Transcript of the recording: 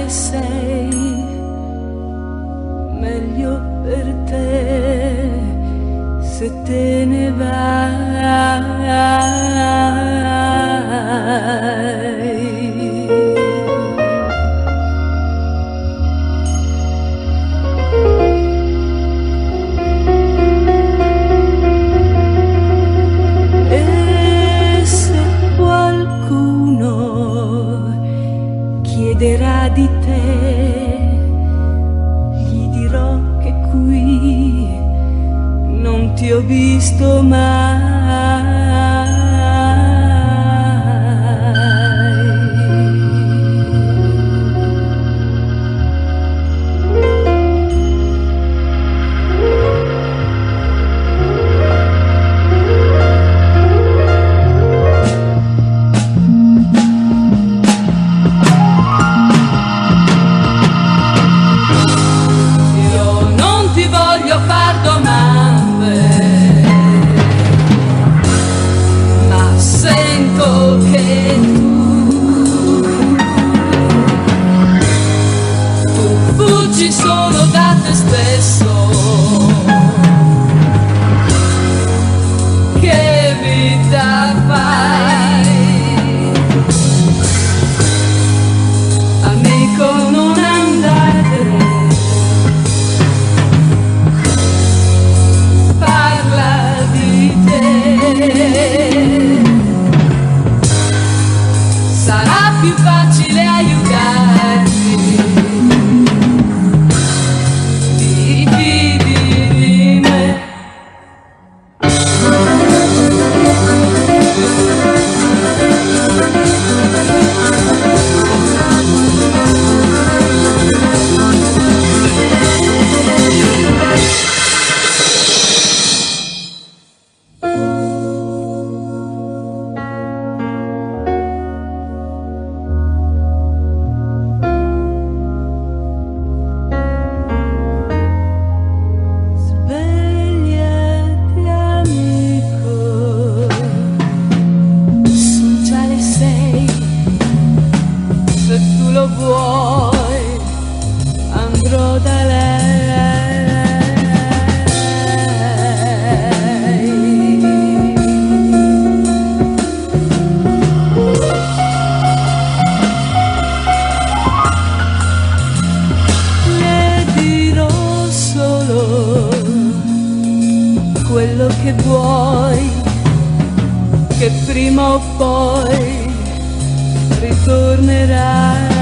quale sei, meglio per te se te ne vai. Chiederà di te, gli dirò che qui non ti ho visto mai. Fuggi solo da te stesso, che vita fai? Amico, non andatene, parla di te, sarà più facile aiutarti. Vuoi, andrò da lei. Le dirò solo quello che vuoi, che prima o poi ritornerai.